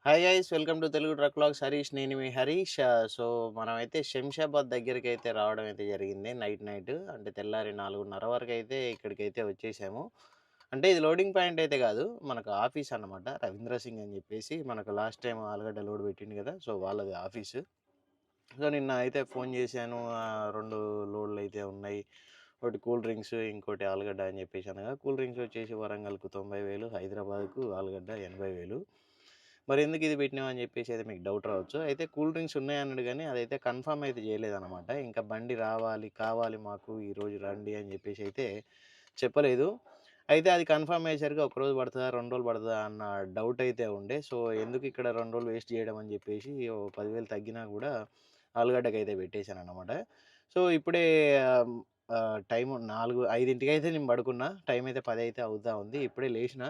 Hi guys, welcome to Telugu truck vlogs. Harish, నేను మీ Harish. So మనమైతే శంషాబాద్ దగ్గరికి అయితే రావడం అయితే జరిగింది. నైట్ అంటే తెల్లారి 4:30 వరకు అయితే ఇక్కడికైతే వచ్చేసాము. అంటే ఇది లోడింగ్ పాయింట్ అయితే కాదు, మనకు ఆఫీస్ అన్నమాట. రవీంద్ర సింగ్ అని చెప్పేసి మనకు లాస్ట్ టైం ఆలుగడ్డ లోడ్ పెట్టిండు కదా, సో వాళ్ళది ఆఫీసు. సో నిన్న అయితే ఫోన్ చేశాను. 2 లోడ్లు అయితే ఉన్నాయి. ఒకటి కూల్ డ్రింక్స్, ఇంకోటి ఆలుగడ్డ అని చెప్పేసి అనగా, కూల్ డ్రింక్స్ వచ్చేసి వరంగల్కు 90,000, హైదరాబాద్కు ఆలుగడ్డ 80,000. మరి ఎందుకు ఇది పెట్టినావు అని చెప్పేసి అయితే మీకు డౌట్ రావచ్చు. అయితే కూల్ డ్రింక్స్ ఉన్నాయన్నాడు కానీ అదైతే కన్ఫర్మ్ అయితే చేయలేదన్నమాట. ఇంకా బండి రావాలి, కావాలి మాకు, ఈరోజు రండి అని చెప్పేసి అయితే చెప్పలేదు. అయితే అది కన్ఫర్మ్ అయ్యేసరికి ఒకరోజు పడుతుందా, 2 రోజులు పడుతుందా అన్న డౌట్ అయితే ఉండే. సో ఎందుకు ఇక్కడ 2 రోజులు వేస్ట్ చేయడం అని చెప్పేసి ఓ 10,000 తగ్గినా కూడా ఆలుగడ్డకైతే పెట్టేశానన్నమాట. సో ఇప్పుడే టైము 5కి అయితే నేను పడుకున్నా. టైం అయితే 10 అయితే అవుతా ఉంది. ఇప్పుడే లేచిన.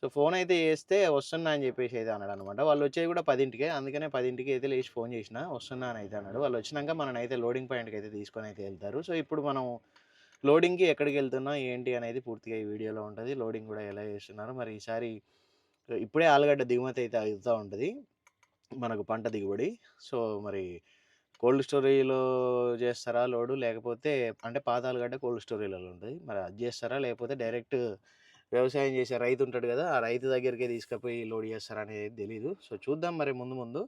సో ఫోన్ అయితే చేస్తే వస్తున్నా అని చెప్పేసి అయితే అన్నాడనమాట. వాళ్ళు వచ్చేది కూడా 10కే. అందుకనే 10కి అయితే లేచి ఫోన్ చేసిన. వస్తున్నా అని అయితే అన్నాడు. వాళ్ళు వచ్చినాక మననైతే లోడింగ్ పాయింట్‌కి అయితే తీసుకొని అయితే వెళ్తారు. సో ఇప్పుడు మనం లోడింగ్‌కి ఎక్కడికి వెళ్తున్నాం, ఏంటి అనేది పూర్తిగా ఈ వీడియోలో ఉంటది. లోడింగ్ కూడా ఎలా చేస్తున్నారు, మరి ఈసారి ఇప్పుడే ఆలుగడ్డ దిగుమతి అయితే అవుతా ఉంటది. మనకు పంట దిగుబడి. సో మరి కోల్డ్ స్టోరేజ్‌లో చేస్తారా లోడు, లేకపోతే అంటే పాత ఆలుగడ్డ కోల్డ్ స్టోరేజ్‌లలో ఉంటది. మరి అది చేస్తారా, లేకపోతే డైరెక్ట్ వ్యవసాయం చేసే రైతు ఉంటాడు కదా, ఆ రైతు దగ్గరికే తీసుకుపోయి లోడ్ చేస్తారా అనేది తెలీదు. సో చూద్దాం మరి ముందు ముందు.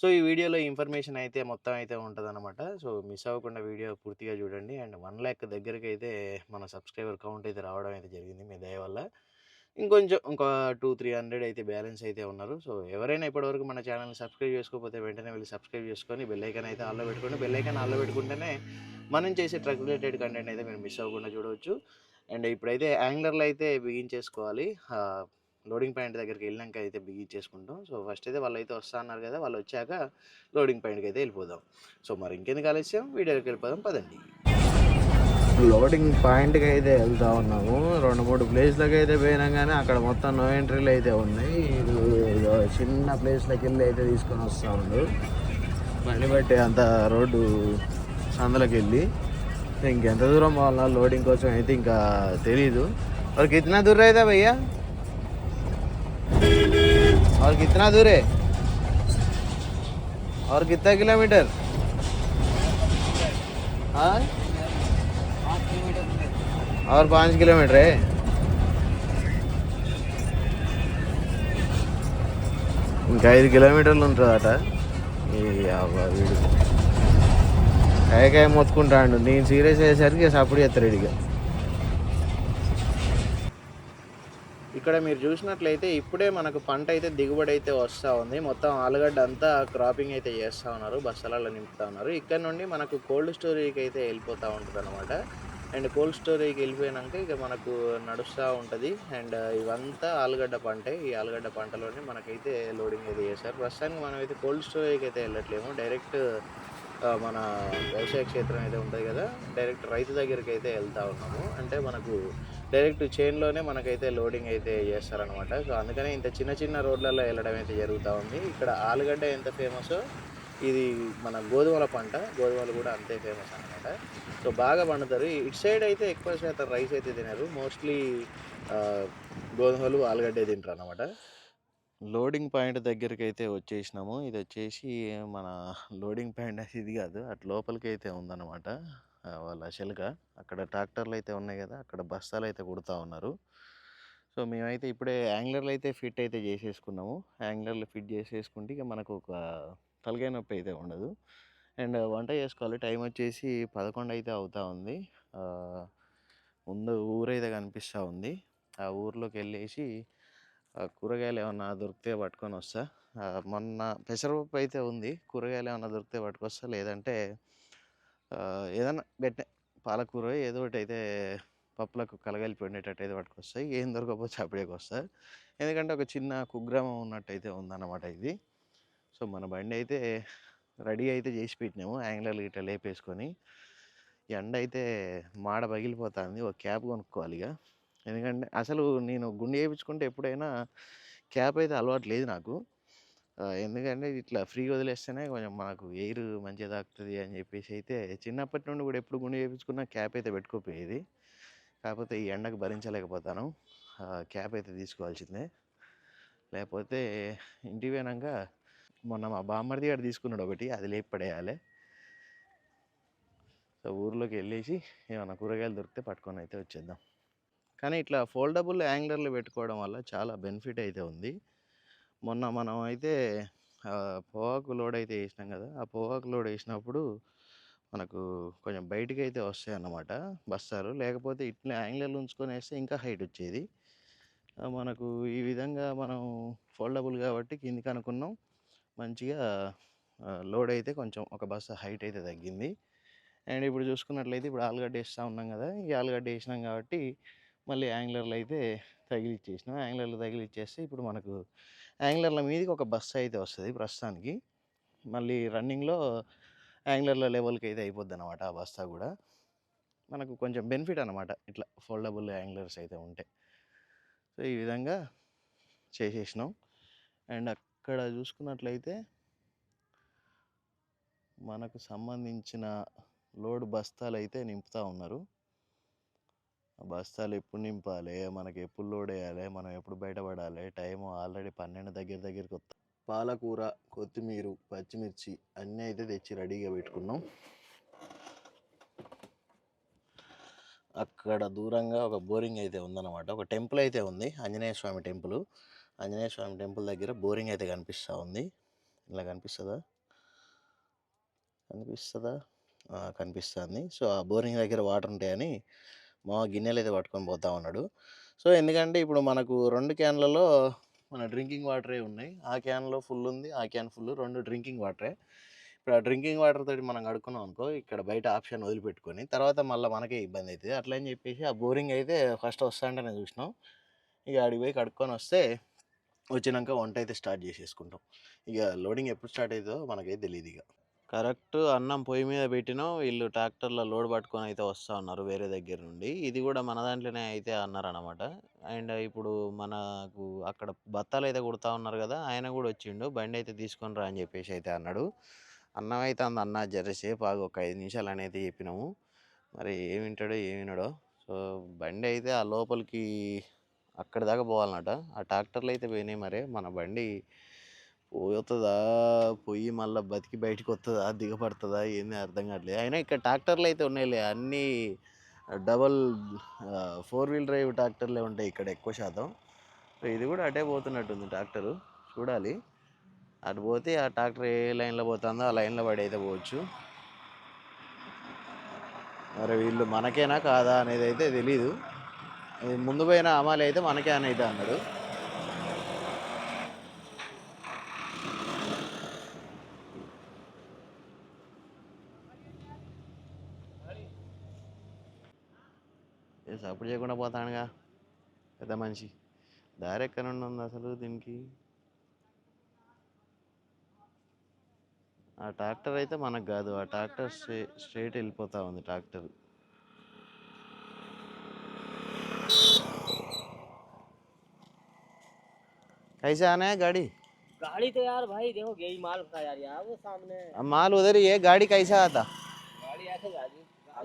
సో ఈ వీడియోలో ఇన్ఫర్మేషన్ అయితే మొత్తం అయితే ఉంటదనమాట. సో మిస్ అవ్వకుండా వీడియో పూర్తిగా చూడండి. అండ్ 1,00,000 దగ్గరికైతే మన సబ్స్క్రైబర్ కౌంట్ అయితే రావడం అయితే జరిగింది మీ దయ వల్ల. ఇంకొంచెం ఇంకా 2, 300 అయితే బ్యాలెన్స్ అయితే ఉన్నారు. సో ఎవరైనా ఇప్పటివరకు మన ఛానల్‌ని సబ్స్క్రైబ్ చేసుకోకపోతే వెంటనే వెళ్ళి సబ్స్క్రైబ్ చేసుకొని బెల్ ఐకాన్ అయితే ఆన్‌లో పెట్టుకోండి. బెల్ ఐకాన్ ఆన్‌లో పెట్టుకుంటేనే మనం చేసే ట్రక్ రిలేటెడ్ కంటెంట్ అయితే మీరు మిస్ అవ్వకుండా చూడవచ్చు. అండ్ ఇప్పుడైతే యాంగ్లర్‌లో అయితే బిగించేసుకోవాలి. లోడింగ్ పాయింట్ దగ్గరికి వెళ్ళినాక అయితే బిగించేసుకుంటాం. సో ఫస్ట్ అయితే వాళ్ళైతే వస్తా అన్నారు కదా, వాళ్ళు వచ్చాక లోడింగ్ పాయింట్‌కి అయితే వెళ్ళిపోదాం. సో మరి ఇంకెందుకు ఆలస్యం, వీడియోకి వెళ్ళిపోదాం పదండి. లోడింగ్ పాయింట్‌కి అయితే వెళ్తా ఉన్నాము. 2, 3 ప్లేస్‌లకి అయితే పోయినాం కానీ అక్కడ మొత్తం నో ఎంట్రీలు అయితే ఉన్నాయి. ఇది చిన్న ప్లేస్‌లకి వెళ్ళి అయితే తీసుకొని వస్తూ ఉండు. బండి బట్టి అంత రోడ్డు సందులోకి వెళ్ళి ఇంకెంత దూరం పోవాలా లోడింగ్ కోసం అయితే ఇంకా తెలీదు. और कितना दूर रहता भैया, और कितना दूर है, और कितना किलोमीटर? हाँ, और 5 किलोमीटर है. ఇంకా 5 కిలోమీటర్లు ఉంటుందట. ఈ వీడు కాయకాయ మొత్తుకుంటాడు. నేను సీరియస్ అయ్యేసరికి సపోర్ట్ చేస్తాడు ఇక. ఇక్కడ మీరు చూసినట్లయితే ఇప్పుడే మనకు పంట అయితే దిగుబడి అయితే వస్తూ ఉంది. మొత్తం ఆలుగడ్డ అంతా క్రాపింగ్ అయితే చేస్తూ ఉన్నారు, బస్తాలలో నింపుతూ ఉన్నారు. ఇక్కడ నుండి మనకు కోల్డ్ స్టోరేజ్కి అయితే వెళ్ళిపోతూ ఉంటుంది అనమాట. అండ్ కోల్డ్ స్టోరేజ్కి వెళ్ళిపోయాక ఇక మనకు నడుస్తూ ఉంటుంది. అండ్ ఇవంతా ఆలుగడ్డ పంటే. ఈ ఆలుగడ్డ పంటలోనే మనకైతే లోడింగ్ అయితే చేస్తారు. ప్రస్తుతానికి మనం అయితే కోల్డ్ స్టోరేజ్కి అయితే వెళ్ళట్లేము. డైరెక్ట్ మన వ్యవసాయ క్షేత్రం అయితే ఉంటుంది కదా, డైరెక్ట్ రైతు దగ్గరికి అయితే వెళ్తూ ఉన్నాము. అంటే మనకు డైరెక్ట్ చైన్లోనే మనకైతే లోడింగ్ అయితే చేస్తారనమాట. సో అందుకనే ఇంత చిన్న చిన్న రోడ్లలో వెళ్ళడం అయితే జరుగుతూ ఉంది. ఇక్కడ ఆలుగడ్డ ఎంత ఫేమసో ఇది మన గోధుమల పంట, గోధుమలు కూడా అంతే ఫేమస్ అనమాట. సో బాగా పండుతారు. ఇటు సైడ్ అయితే ఎక్కువ శాతం రైస్ అయితే తినరు. మోస్ట్లీ గోధుమలు, ఆలుగడ్డే తింటారు అనమాట. లోడింగ్ పాయింట్ దగ్గరికైతే వచ్చేసినాము. ఇది వచ్చేసి మన లోడింగ్ పాయింట్ అనేది ఇది కాదు, అటు లోపలికైతే ఉందన్నమాట. వాళ్ళ శెలక అక్కడ ట్రాక్టర్లు అయితే ఉన్నాయి కదా, అక్కడ బస్తాలు అయితే కుడతా ఉన్నారు. సో మేమైతే ఇప్పుడే యాంగ్లర్లు అయితే ఫిట్ అయితే చేసేసుకున్నాము. యాంగ్లర్లు ఫిట్ చేసేసుకుంటే ఇక మనకు ఒక తలకాయ నొప్పి అయితే ఉండదు. అండ్ వంట చేసుకోవాలి. టైం వచ్చేసి 11 అయితే అవుతా ఉంది. ముందు ఊరైతే కనిపిస్తూ ఉంది. ఆ ఊర్లోకి వెళ్ళేసి కూరగాయలు ఏమన్నా దొరికితే పట్టుకొని వస్తా. మొన్న పెసరపప్పు అయితే ఉంది. కూరగాయలు ఏమన్నా దొరికితే పట్టుకొస్తా, లేదంటే ఏదన్నా గట్టే పాలకూర ఏదో ఒకటి అయితే పప్పులకు కలగలిపి వండేటట్టు అయితే పట్టుకొస్తా. ఏం దొరకకపోతే అప్పుడే వస్తా. ఎందుకంటే ఒక చిన్న కుగ్రామం ఉన్నట్టయితే ఉందన్నమాట ఇది. సో మన బండి అయితే రెడీ అయితే చేసి పెట్టినాము, యాంగ్లర్లు ఇట్లా లేపేసుకొని. ఎండ అయితే మాడ పగిలిపోతుంది. ఒక క్యాప్ కొనుక్కోవాలి ఇక. ఎందుకంటే అసలు నేను గుండు చేయించుకుంటే ఎప్పుడైనా క్యాప్ అయితే అలవాటు లేదు నాకు. ఎందుకంటే ఇట్లా ఫ్రీగా వదిలేస్తేనే కొంచెం మనకు ఎయిర్ మంచిగా తాకుతుంది అని చెప్పేసి అయితే చిన్నప్పటి నుండి కూడా ఎప్పుడు గుండు చేయించుకున్నా క్యాప్ అయితే పెట్టుకోపోయేది. కాకపోతే ఈ ఎండకు భరించలేకపోతాను. క్యాప్ అయితే తీసుకోవాల్సిందే. లేకపోతే ఇంటికి పోయినాక మొన్న మా బామ్మర్ది గారు తీసుకున్నాడు ఒకటి, అది లేపి పడేయాలి. సో ఊర్లోకి వెళ్ళేసి ఏమైనా కూరగాయలు దొరికితే పట్టుకొని అయితే వచ్చేద్దాం. కానీ ఇట్లా ఫోల్డబుల్ యాంగ్లర్లు పెట్టుకోవడం వల్ల చాలా బెనిఫిట్ అయితే ఉంది. మొన్న మనం అయితే పొగాకు లోడ్ అయితే వేసినాం కదా, ఆ పొగాకు లోడ్ వేసినప్పుడు మనకు కొంచెం బయటికి అయితే వస్తాయి అన్నమాట బస్తాలు. లేకపోతే ఇట్లా యాంగ్లర్లు ఉంచుకొని వేస్తే ఇంకా హైట్ వచ్చేది. మనకు ఈ విధంగా మనం ఫోల్డబుల్ కాబట్టి కిందికి అనుకున్నాం, మంచిగా లోడ్ అయితే కొంచెం ఒక బస్తా హైట్ అయితే తగ్గింది. అండ్ ఇప్పుడు చూసుకున్నట్లయితే ఇప్పుడు ఆలుగడ్డ వేస్తూ ఉన్నాం కదా, ఈ ఆలుగడ్డ వేసినాం కాబట్టి మళ్ళీ యాంగ్లర్లు అయితే తగిలిచ్చేసినాం. యాంగ్లర్లు తగిలిచ్చేస్తే ఇప్పుడు మనకు యాంగ్లర్ల మీదకి ఒక బస్తా అయితే వస్తుంది ప్రస్తుతానికి. మళ్ళీ రన్నింగ్లో యాంగ్లర్ల లెవెల్కి అయితే అయిపోద్ది అనమాట ఆ బస్తా కూడా. మనకు కొంచెం బెనిఫిట్ అనమాట ఇట్లా ఫోల్డబుల్ యాంగ్లర్స్ అయితే ఉంటే. సో ఈ విధంగా చేసేసినాం. అండ్ అక్కడ చూసుకున్నట్లయితే మనకు సంబంధించిన లోడ్ బస్తాలు అయితే నింపుతూ ఉన్నారు. ఆ బస్తాలు ఎప్పుడు నింపాలి, మనకి ఎప్పుడు లోడ్ వేయాలి, మనం ఎప్పుడు బయటపడాలి, టైము ఆల్రెడీ 12 దగ్గరికి వస్తాం. పాలకూర, కొత్తిమీర, పచ్చిమిర్చి అన్నీ అయితే తెచ్చి రెడీగా పెట్టుకున్నాం. అక్కడ దూరంగా ఒక బోరింగ్ అయితే ఉందన్నమాట, ఒక టెంపుల్ అయితే ఉంది, ఆంజనేయ స్వామి టెంపుల్. ఆంజనేయ స్వామి టెంపుల్ దగ్గర బోరింగ్ అయితే కనిపిస్తూ ఉంది. ఇలా కనిపిస్తుందా కనిపిస్తుంది. సో ఆ బోరింగ్ దగ్గర వాటర్ ఉంటాయని మా గిన్నెలు అయితే పట్టుకొని పోతా ఉన్నాడు. సో ఎందుకంటే ఇప్పుడు మనకు 2 క్యాన్లలో మన డ్రింకింగ్ వాటరే ఉన్నాయి. ఆ క్యాన్లో ఫుల్ ఉంది, ఆ క్యాన్ ఫుల్, 2 డ్రింకింగ్ వాటరే. ఇప్పుడు ఆ డ్రింకింగ్ వాటర్ తోటి మనం కడుక్కున్నాం అనుకో, ఇక్కడ బయట ఆప్షన్ వదిలిపెట్టుకొని తర్వాత మళ్ళీ మనకే ఇబ్బంది అవుతుంది. అట్లా అని చెప్పేసి ఆ బోరింగ్ అయితే ఫస్ట్ వస్తా అంటే నేను చూసినాం. ఇక అడిగి పోయి కడుక్కొని వస్తే వచ్చినాక వంట అయితే స్టార్ట్ చేసేసుకుంటాం. ఇక లోడింగ్ ఎప్పుడు స్టార్ట్ అవుతుందో మనకైతే తెలియదు. ఇక కరెక్ట్ అన్నం పొయ్యి మీద పెట్టినాం, వీళ్ళు ట్రాక్టర్లో లోడ్ పట్టుకొని అయితే వస్తూ ఉన్నారు వేరే దగ్గర నుండి. ఇది కూడా మన దాంట్లోనే అయితే అన్నారనమాట. అండ్ ఇప్పుడు మనకు అక్కడ బత్తాలు అయితే కుడతా ఉన్నారు కదా, ఆయన కూడా వచ్చిండు, బండి అయితే తీసుకొని రా అని చెప్పేసి అయితే అన్నాడు. అన్నం అయితే అన్న జరసేపు ఆగు, ఒక 5 నిమిషాలు అనేది చెప్పినాము. మరి ఏమి వింటాడో ఏమి వినడో. సో బండి అయితే ఆ లోపలికి అక్కడి దాకా పోవాలన్నట. ఆ ట్రాక్టర్లు అయితే పోయినాయి. మరి మన బండి పోతుందా, పోయి మళ్ళీ బతికి బయటకు వస్తుందా, దిగపడుతుందా, ఏంది అర్థం కావట్లేదు. అయినా ఇక్కడ ట్రాక్టర్లు అయితే ఉన్నాయిలే, అన్నీ డబల్ 4 వీల్ డ్రైవ్ ట్రాక్టర్లే ఉంటాయి ఇక్కడ ఎక్కువ శాతం. సో ఇది కూడా అటే పోతున్నట్టుంది ట్రాక్టరు, చూడాలి. అటు పోతే ఆ ట్రాక్టర్ ఏ లైన్లో పోతుందో ఆ లైన్లో పడి అయితే పోవచ్చు. మరి వీళ్ళు మనకేనా కాదా అనేది అయితే తెలీదు. ముందు పోయిన అమాలి అయితే మనకే అని అయితే అన్నాడు. సపోర్ట్ చేయకుండా పోతానుగా పెద్ద మనిషి. దారి ఎక్కడ నుండి ఉంది అసలు దీనికి? ఆ ట్రాక్టర్ అయితే మనకు కాదు, ఆ ట్రాక్టర్ స్ట్రైట్ వెళ్ళిపోతా ఉంది ట్రాక్టర్. कैसे आना है गाड़ी? गाड़ी तो यार भाई देखो यही माल था यार, यहाँ वो सामने अब माल उधर ही है, गाड़ी कैसा आता? गाड़ी ऐसे जाएगी,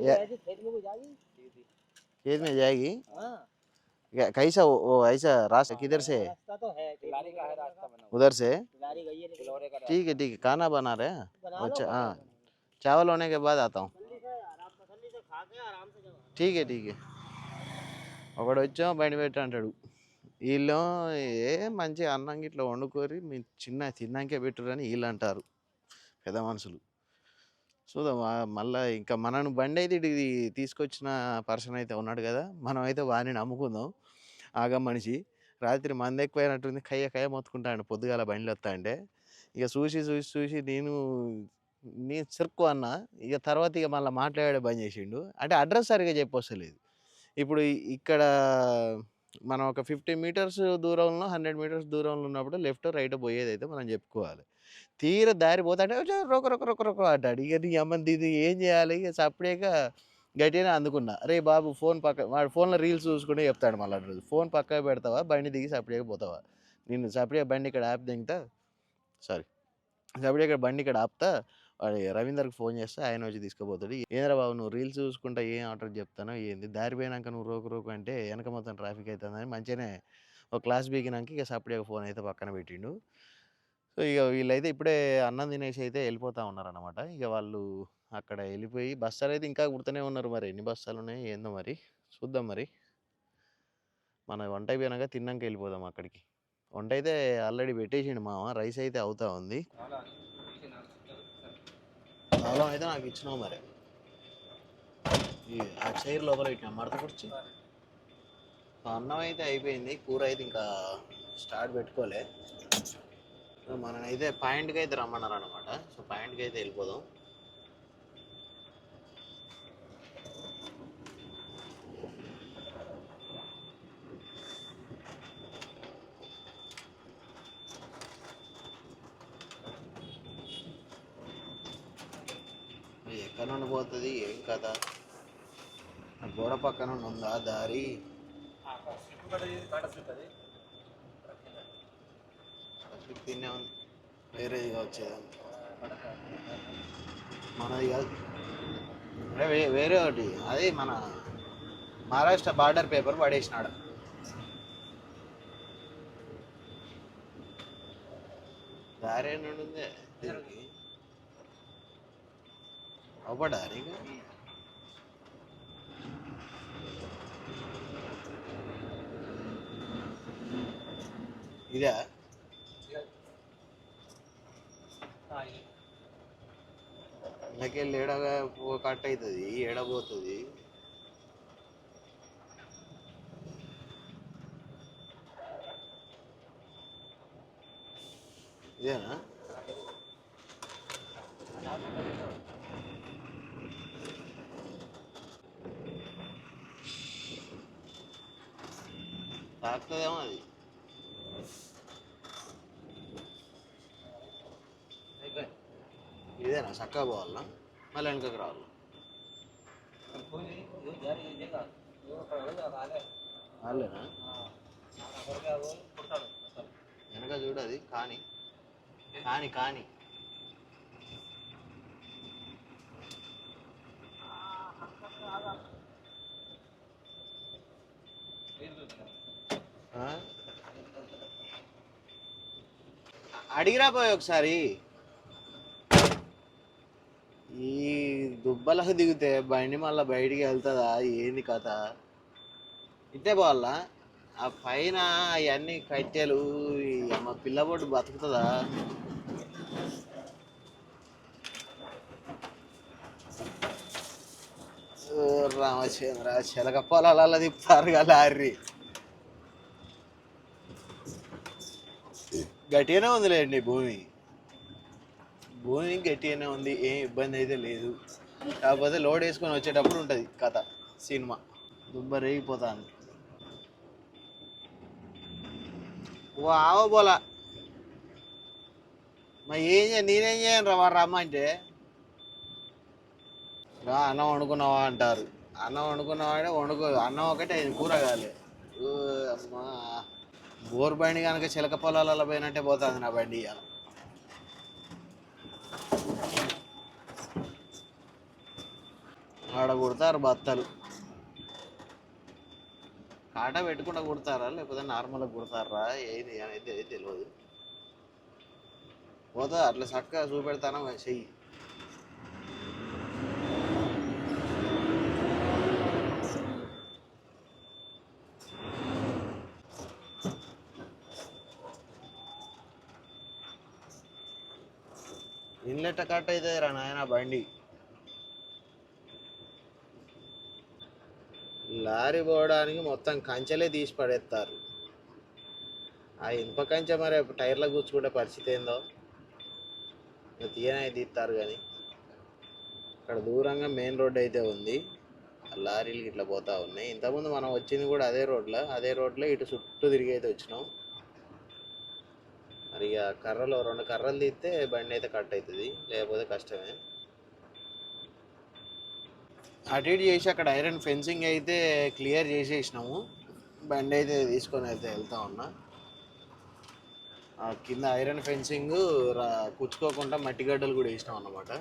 ये- ऐसे खेत में को जाएगी सीधी। खेत में जाएगी? हाँ कैसा वो ऐसा रास्ता किधर से है? रास्ता तो है, तिलारी का है रास्ता बना हुआ। उधर से? तिलारी गई है लेकिन तिलौरे का ठीक है ठीक है, खाना बना रहे हैं। बना लो, अच्छा हाँ, चावल होने के बाद आता हूँ. तसल्ली से आराम तसल्ली से खा के आराम से जाओ। ठीक है ठीक है. ఒకడు వచ్చాం బండి పెట్టి అంటాడు, వీళ్ళు ఏ మంచిగా అన్నం గిట్లా వండుకోరి మీ చిన్న తిన్నాకే పెట్టురని వీళ్ళు అంటారు పెద్ద మనుషులు. చూద్దాం మళ్ళీ ఇంకా మనను బండి అయితే ఇది తీసుకొచ్చిన పర్సన్ అయితే ఉన్నాడు కదా, మనం అయితే వాడిని నమ్ముకుందాం. ఆగ మనిషి రాత్రి మంది ఎక్కువైనట్టుంది, కయ్య మొత్తుకుంటాడు పొద్దుగాల బండిలో వస్తా అంటే. ఇక చూసి నేను చెరుకు అన్న. ఇక తర్వాత ఇక మళ్ళీ మాట్లాడే బంద్ చేసిండు. అంటే అడ్రస్ సరిగా చెప్పొస్తలేదు. ఇప్పుడు ఇక్కడ మనం ఒక 50 మీటర్స్ దూరంలో 100 మీటర్స్ దూరంలో ఉన్నప్పుడు లెఫ్ట్ రైట్ పోయేదైతే మనం చెప్పుకోవాలి. తీర దారి పోతా అంటే రొక అంటాడు. ఇక నీ అమ్మది ఇది ఏం చేయాలి? ఇక సప్పుడేక గట్టిగానే అందుకున్నా. అరే బాబు ఫోన్ పక్క, వాడు ఫోన్లో రీల్స్ చూసుకుంటే చెప్తాడు మళ్ళీ రోజు. ఫోన్ పక్కకు పెడతావా, బండి దిగి సప్పుడేక పోతావా? నేను సప్పుడేక బండి ఇక్కడ ఆపి దిగుతా, సప్పుడేక బండి ఇక్కడ ఆపుతా, వాడు రవీందర్కి ఫోన్ చేస్తే ఆయన వచ్చి తీసుకుపోతాడు. ఏంద్రా బాబు నువ్వు రీల్స్ చూసుకుంటా ఏం ఆర్డర్ చెప్తానో ఏంది, దారి పోయినాక నువ్వు రోకు అంటే వెనక మొత్తం ట్రాఫిక్ అవుతుందని మంచిగానే ఒక క్లాస్ బీకినాక ఇక సప్పుడేక ఫోన్ అయితే పక్కన పెట్టిండు. సో, ఇక వీళ్ళైతే ఇప్పుడే అన్నం తినేసి అయితే వెళ్ళిపోతా ఉన్నారనమాట. ఇక వాళ్ళు అక్కడ వెళ్ళిపోయి బస్తాలైతే ఇంకా కుడుతూనే ఉన్నారు. మరి ఎన్ని బస్తాలున్నాయో ఏందో మరి. చూద్దాం మరి. మన వంట అయిపోయినాక తిన్నాక వెళ్ళిపోదాం అక్కడికి. వంట అయితే ఆల్రెడీ పెట్టేసిండు మామ. రైస్ అయితే అవుతా ఉంది. తాళం అయితే నాకు ఇచ్చినావు మరి. ఆ చైర్ లోపల పెట్టినా మడత కుర్చి. అన్నం అయితే అయిపోయింది. కూర అయితే ఇంకా స్టార్ట్ పెట్టుకోలే. మనమైతే పాయింట్కి అయితే రమ్మన్నారు అనమాట. సో పాయింట్కి అయితే వెళ్ళిపోదాం. ఎక్కడ నుండి పోతుంది ఏం కదా. గోడ పక్కన ఉందా దారి. తినే ఉంది వేరేదిగా వచ్చేదాన్ని. మనది కాదు. వేరే ఒకటి అది మన మహారాష్ట్ర బార్డర్ పేపర్ పడేసినాడు. దారి నుండి ఉంది దీనికి అవ్వడా నీకు. ఇదా ఇందుకెళ్ళి ఏడగా కట్ అవుతుంది ఏడబోతుంది. ఇదేనా తాకుతుందేమో అది. ఇదేనా చక్కగా పోవాలా మళ్ళీ వెనకకి రావాలి. వాళ్ళేనా వెనక చూడది కానీ కానీ కానీ అడిగిరా పోయి ఒకసారి. ఈ దుబ్బలకు దిగితే బండి మళ్ళీ బయటికి వెళ్తుందా ఏంది కథ. ఇట్టే పోవాలా ఆ పైన అవన్నీ కట్టెలు మా పిల్లబొట్టు బతుకుతుందా. రామచంద్ర చిలక పొలాల తిప్పుతారు కదా లారీ. గట్టిగానే ఉందిలేండి భూమి. భూమి గట్టిగానే ఉంది. ఏం ఇబ్బంది అయితే లేదు. కాకపోతే లోడ్ వేసుకొని వచ్చేటప్పుడు ఉంటుంది కథ సినిమా. దుబ్బ రేగిపోతాను. ఓ ఆవో పోలా మరి నేనేం చేయను రా వాడు రమ్మంటే. అన్నం వండుకున్నావా అంటారు. అన్నం వండుకున్నావాడే అన్నం ఒకటే కూర కాలే. అమ్మా బోర్ బండి కనుక చిలక పొలాలలో పోయినట్టే పోతుంది నా బండి. ఇవాళ ఆడ కుడతారు బత్తలు. కాటా పెట్టుకుంటా కుడతారా లేకపోతే నార్మల్గా కుడతారా ఏది అనేది తెలియదు. పోతా అట్లా చక్కగా చూపెడతాను చెయ్యి. ఇన్లెట్ కట్ అవుతుంది రా నాయన బండి. లారీ పోవడానికి మొత్తం కంచెలే తీసి పడేస్తారు. ఆ ఇనుప కంచె మరి టైర్లో కూర్చుకుంటే పరిస్థితి ఏందో తీయనే తీస్తారు. కానీ అక్కడ దూరంగా మెయిన్ రోడ్ అయితే ఉంది. లారీలు ఇట్లా పోతా ఉన్నాయి. ఇంతకుముందు మనం వచ్చింది కూడా అదే రోడ్లో ఇటు చుట్టూ తిరిగి అయితే వచ్చినాం. మరి ఇక కర్రలు 2 కర్రలు తీస్తే బండి అయితే కట్ అవుతుంది. లేకపోతే కష్టమే. అటు ఇటు చేసి అక్కడ ఐరన్ ఫెన్సింగ్ అయితే క్లియర్ చేసేసినాము. బండి అయితే తీసుకొని అయితే వెళ్తా ఉన్నా. కింద ఐరన్ ఫెన్సింగ్ కుచ్చుకోకుండా మట్టి గడ్డలు కూడా వేసినాం అన్నమాట.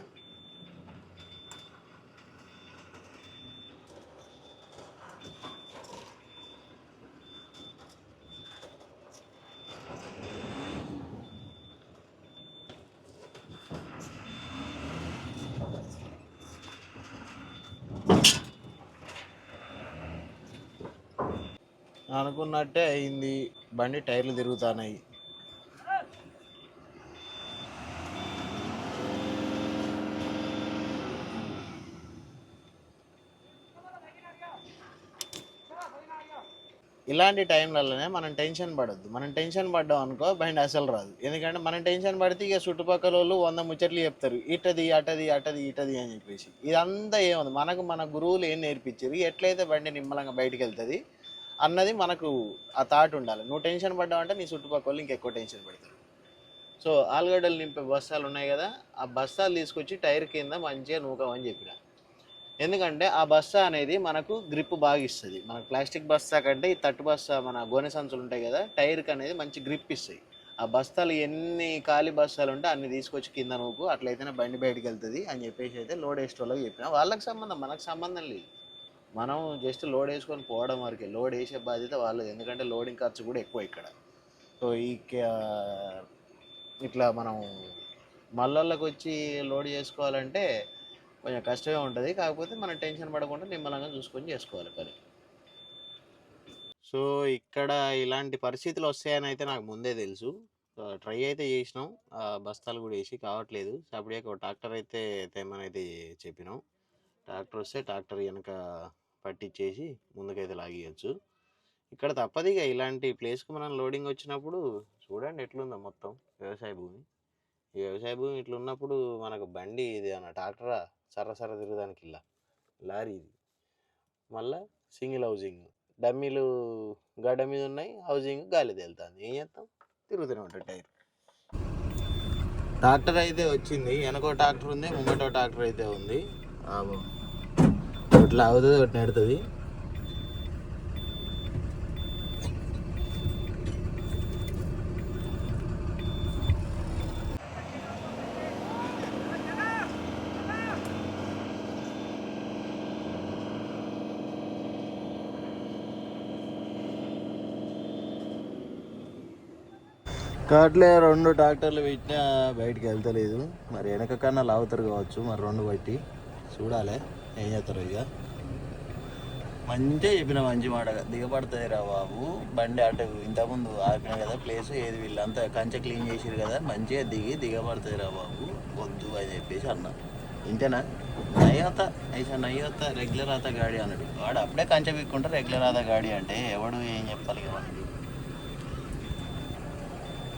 అనుకున్నట్టే అయింది. బండి టైర్లు తిరుగుతున్నాయి. ఇలాంటి టైంలలోనే మనం టెన్షన్ పడొద్దు. మనం టెన్షన్ పడ్డాం అనుకో బండి అసలు రాదు. ఎందుకంటే మనం టెన్షన్ పడితే ఇక చుట్టుపక్కల వాళ్ళు 100 ముచ్చట్లు చెప్తారు. ఇటది అటది అటది ఇటది అని చెప్పేసి. ఇదంతా ఏముంది, మనకు మన గురువులు ఏం నేర్పించారు, ఎట్లయితే బండి నిమ్మలంగా బయటికి వెళ్తుంది అన్నది మనకు ఆ థాట్ ఉండాలి. నువ్వు టెన్షన్ పడ్డావంటే నీ చుట్టుపక్కల వాళ్ళు ఇంకెక్కువ టెన్షన్ పడతారు. సో ఆలుగడ్డలు నింపే బస్తాలు ఉన్నాయి కదా, ఆ బస్తాలు తీసుకొచ్చి టైర్ కింద మంచిగా నూకమని చెప్పిన. ఎందుకంటే ఆ బస్తా అనేది మనకు గ్రిప్ బాగా ఇస్తుంది. మనకు ప్లాస్టిక్ బస్తా కంటే ఈ తట్టు బస్తా, మన గోనె సంచులు ఉంటాయి కదా, టైర్కి అనేది మంచి గ్రిప్ ఇస్తాయి. ఆ బస్తాలు ఎన్ని ఖాళీ బస్తాలు ఉంటే అన్ని తీసుకొచ్చి కింద నూకు, అట్లయితేనే బండి బయటికి వెళ్తుంది అని చెప్పేసి అయితే లోడ్ వేసేటోళ్ళకి చెప్పిన. వాళ్ళకి సంబంధం, మనకు సంబంధం లేదు. మనం జస్ట్ లోడ్ వేసుకొని పోవడం వరకే. లోడ్ వేసే బాధ్యత వాళ్ళది. ఎందుకంటే లోడింగ్ ఖర్చు కూడా ఎక్కువ ఇక్కడ. సో ఇట్లా మనం మళ్ళొళ్ళకి వచ్చి లోడ్ చేసుకోవాలంటే కొంచెం కష్టమే ఉంటుంది. కాకపోతే మనం టెన్షన్ పడకుండా నిమ్మలంగా చూసుకొని చేసుకోవాలి పని. సో ఇక్కడ ఇలాంటి పరిస్థితులు వస్తాయని అయితే నాకు ముందే తెలుసు. ట్రై అయితే చేసినాం, బస్తాలు కూడా వేసి కావట్లేదు. అప్పుడే ఒక ట్రాక్టర్ అయితే తెమ్మని అయితే చెప్పినాం. ట్రాక్టర్ వస్తే ట్రాక్టర్ వెనక పట్టించేసి ముందుకైతే లాగియచ్చు. ఇక్కడ తప్పదు ఇక, ఇలాంటి ప్లేస్కి మనం లోడింగ్ వచ్చినప్పుడు చూడండి ఎట్లుందో మొత్తం వ్యవసాయ భూమి. ఈ వ్యవసాయ భూమి ఇట్లా ఉన్నప్పుడు మనకు బండి ఇది అన్న ట్రాక్టరా సర్ర తిరగడానికి ఇలా లారీ ఇది. మళ్ళా సింగిల్ హౌజింగ్, డమ్మీలు గడ్డ మీద ఉన్నాయి, హౌజింగ్ గాలి తేలుతుంది. ఏం చేస్తాం, తిరుగుతూనే ఉంటుంది టైర్. ట్రాక్టర్ అయితే వచ్చింది, వెనకో ట్రాక్టర్ ఉంది, ముంగటో ట్రాక్టర్ అయితే ఉంది. ఇట్లా అవుతుంది, ఒకటి నెడుతుంది. కాట్లే 2 ట్రాక్టర్లు పెట్టినా బయటికి వెళ్తలేదు. మరి వెనక కన్నా లాగుతారు కావచ్చు, మరి 2 బట్టి చూడాలి ఏం చేస్తారు. ఇక మంచిగా చెప్పిన, మంచి మాటగా దిగబడుతుంది రా బాబు బండి. అటు ఇంతకుముందు ఆపిన కదా ప్లేస్, ఏది వీళ్ళంతా కంచె క్లీన్ చేసిరు కదా, మంచిగా దిగబడుతుంది రా బాబు వద్దు అని చెప్పేసి అన్నా. ఇంతేనా, నయ్యత రెగ్యులర్ ఆత గాడి అన్నాడు వాడు. అప్పుడే కంచె పిక్కుంటే రెగ్యులర్ ఆత గాడి అంటే ఎవడు ఏం చెప్పాలి కదా.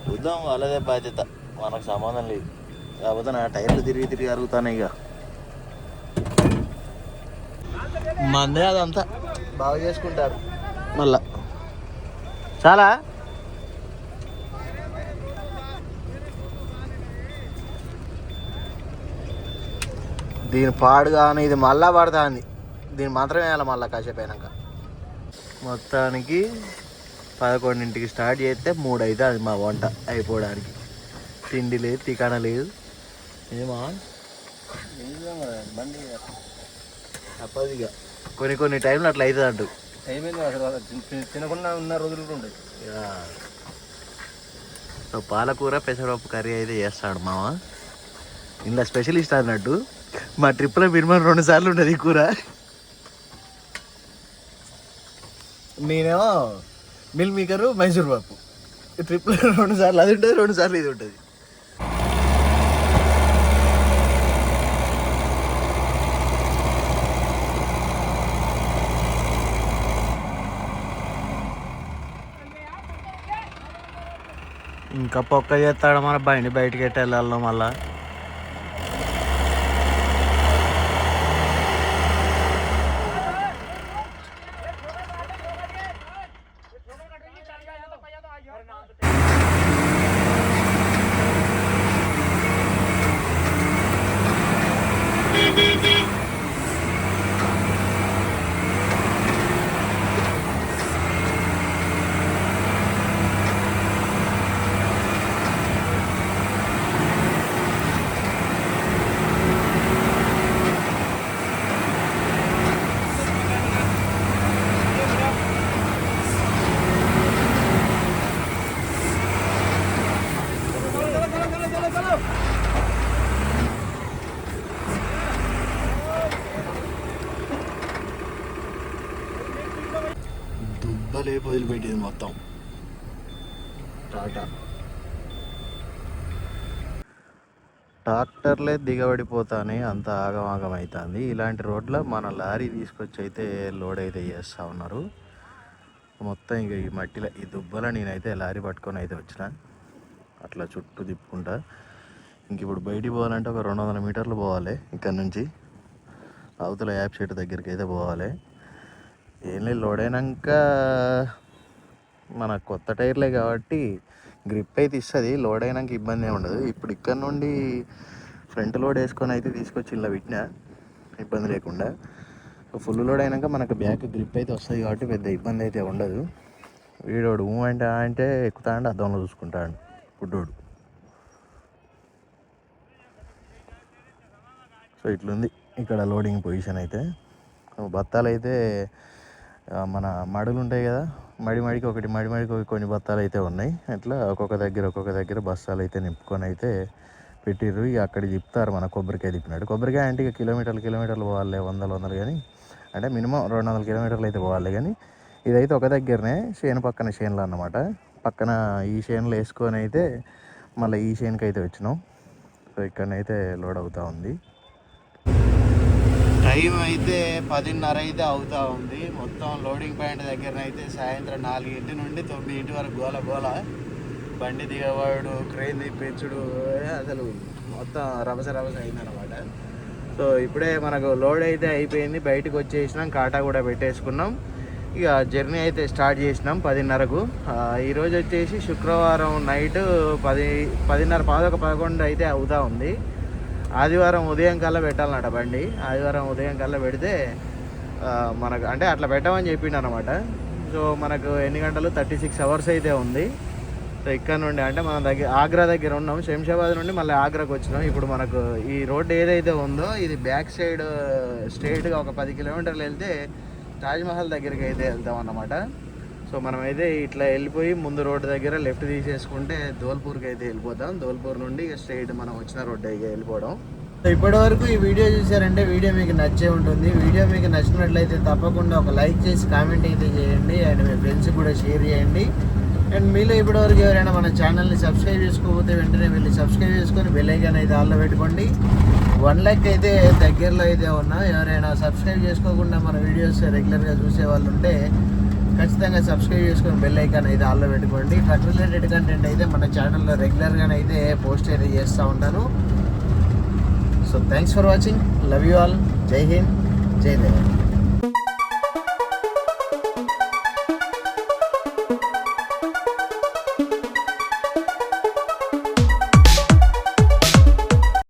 చూద్దాం, వాళ్ళదే బాధ్యత, మనకు సంబంధం లేదు. కాకపోతే నా టైర్లు తిరిగి అరుగుతాయి. ఇక మందే అదంతా బాగా చేసుకుంటారు మళ్ళా. చాలా దీని పాడుగాను ఇది మళ్ళా పడుతుంది. దీని మాత్రమే వేయాలి మళ్ళీ కాసేపు అయినాక. మొత్తానికి 11ంటికి స్టార్ట్ చేస్తే 3 అవుతుంది మా వంట అయిపోవడానికి. తిండి లేదు, తికాణ లేదు. ఏమా బండి తప్పదు ఇక, కొన్ని టైంలో అట్లా అవుతుంది అంటూ. టైం తినకుండా ఉన్న రోజులు కూడా ఉంటాయి. పాలకూర పెసరపప్పు కర్రీ అయితే చేస్తాడు మామ. ఇంట్లో స్పెషలిస్ట్ అన్నట్టు. మా ట్రిప్లో మినిమం 2 సార్లు ఉంటుంది ఈ కూర. నేనేమో మిల్ మేకరు మైసూర్ పప్పు. ట్రిప్లో 2 సార్లు అది ఉంటుంది, 2 సార్లు ఇది ఉంటుంది. ఇంకా పొక్క చేస్తాడు మన బండి బయటికి ఎట్టి వెళ్ళాలి మళ్ళా. లేపు వదిలిపెట్టింది మొత్తం. టాటా ట్రాక్టర్లే దిగబడిపోతానే అంత ఆగమాగం అవుతుంది. ఇలాంటి రోడ్ల మన లారీ తీసుకొచ్చి అయితే లోడ్ అయితే చేస్తూ ఉన్నారు మొత్తం. ఇక ఈ మట్టిలో ఈ దుబ్బలో నేనైతే లారీ పట్టుకొని అయితే వచ్చిన, అట్లా చుట్టూ తిప్పుకుంటా. ఇంక ఇప్పుడు బయటికి పోవాలంటే ఒక 200 మీటర్లు పోవాలి ఇక్కడ నుంచి, అవతల యాప్ షెడ్ దగ్గరికి అయితే పోవాలి. ఏం లేదు, లోడ్ అయినాక మన కొత్త టైర్లే కాబట్టి గ్రిప్ అయితే ఇస్తుంది, లోడ్ అయినాక ఇబ్బంది ఏమి ఉండదు. ఇప్పుడు ఇక్కడ నుండి ఫ్రంట్ లోడ్ వేసుకొని అయితే తీసుకొచ్చి ఇలా పెట్టినా ఇబ్బంది లేకుండా. ఫుల్ లోడ్ అయినాక మనకు బ్యాక్ గ్రిప్ అయితే వస్తుంది కాబట్టి పెద్ద ఇబ్బంది అయితే ఉండదు. వీడోడు అంటే ఎక్కుతా అంటే అద్దంలో చూసుకుంటాడు పుట్టోడు. సో ఇట్లుంది ఇక్కడ లోడింగ్ పొజిషన్ అయితే. బత్తాలు అయితే మన మడులు ఉంటాయి కదా, మడిమడికి ఒకటి కొన్ని బత్తాలు అయితే ఉన్నాయి. అట్లా ఒక్కొక్క దగ్గర బస్తాలు అయితే నింపుకొని అయితే పెట్టిర్రు. ఇక అక్కడ తిప్పుతారు మన కొబ్బరికాయ తిప్పినాడు. కొబ్బరికాయ అంటే ఇక కిలోమీటర్లు పోవాలి, వందలు కానీ, అంటే మినిమం 200 కిలోమీటర్లు అయితే పోవాలి. కానీ ఇదైతే ఒక దగ్గరనే పక్కన చేనులు అన్నమాట. పక్కన ఈ చేనులు వేసుకొని అయితే మళ్ళీ ఈ చేనుకి అయితే వచ్చినాం. సో ఇక్కడనైతే లోడ్ అవుతూ ఉంది. టైం అయితే 10:30 అయితే అవుతూ ఉంది. మొత్తం లోడింగ్ పాయింట్ దగ్గరనైతే సాయంత్రం 4 నుండి 9 వరకు గోల బండి దిగవాడు, క్రేన్ తిప్పించుడు, అసలు మొత్తం రభస అయిందనమాట. సో ఇప్పుడే మనకు లోడ్ అయితే అయిపోయింది, బయటకు వచ్చేసినాం, కాటా కూడా పెట్టేసుకున్నాం. ఇక జర్నీ అయితే స్టార్ట్ చేసినాం 10:30కు. ఈరోజు వచ్చేసి శుక్రవారం నైట్ 10:30 11 అయితే అవుతూ ఉంది. ఆదివారం ఉదయం కల్లా పెట్టాలన్నట బండి. ఆదివారం ఉదయం కల్లా పెడితే మనకు అంటే అట్లా పెట్టమని చెప్పిండు అనమాట. సో మనకు ఎన్ని గంటలు 36 అవర్స్ అయితే ఉంది. సో ఇక్కడ నుండి అంటే మనం ఆగ్రా దగ్గర ఉన్నాం, శంషాబాద్ నుండి మళ్ళీ ఆగ్రాకి వచ్చినాం. ఇప్పుడు మనకు ఈ రోడ్డు ఏదైతే ఉందో ఇది బ్యాక్ సైడ్ స్ట్రైట్గా ఒక 10 కిలోమీటర్లు వెళ్తే తాజ్మహల్ దగ్గరికి అయితే వెళ్తాం అన్నమాట. సో మనమైతే ఇట్లా వెళ్ళిపోయి ముందు రోడ్డు దగ్గర లెఫ్ట్ తీసేసుకుంటే ధోల్పూర్కి అయితే వెళ్ళిపోతాం. ధోల్పూర్ నుండి స్ట్రైట్ మనం వచ్చిన రోడ్డు అయితే వెళ్ళిపోవడం. సో ఇప్పటివరకు ఈ వీడియో చూసారంటే వీడియో మీకు నచ్చే ఉంటుంది. వీడియో మీకు నచ్చినట్లయితే తప్పకుండా ఒక లైక్ చేసి కామెంట్ అయితే చేయండి, అండ్ మీ ఫ్రెండ్స్ కూడా షేర్ చేయండి. అండ్ మీలో ఇప్పటివరకు ఎవరైనా మన ఛానల్ని సబ్స్క్రైబ్ చేసుకోకపోతే వెంటనే వెళ్ళి సబ్స్క్రైబ్ చేసుకొని బెల్ ఐకాన్ అయితే ఆన్లో పెట్టుకోండి. 1 లైక్ అయితే దగ్గరలో అయితే ఉన్నా. ఎవరైనా సబ్స్క్రైబ్ చేసుకోకుండా మన వీడియోస్ రెగ్యులర్గా చూసే వాళ్ళు ఉంటే ఖచ్చితంగా సబ్స్క్రైబ్ చేసుకొని బెల్ ఐకాన్ అయితే ఆన్లో పెట్టుకోండి. ట్రక్ రిలేటెడ్ కంటెంట్ అయితే మన ఛానల్లో రెగ్యులర్గానైతే పోస్ట్ అయితే చేస్తూ ఉంటాను. So thanks for watching. Love you all. జై హింద్, జై దేవ్.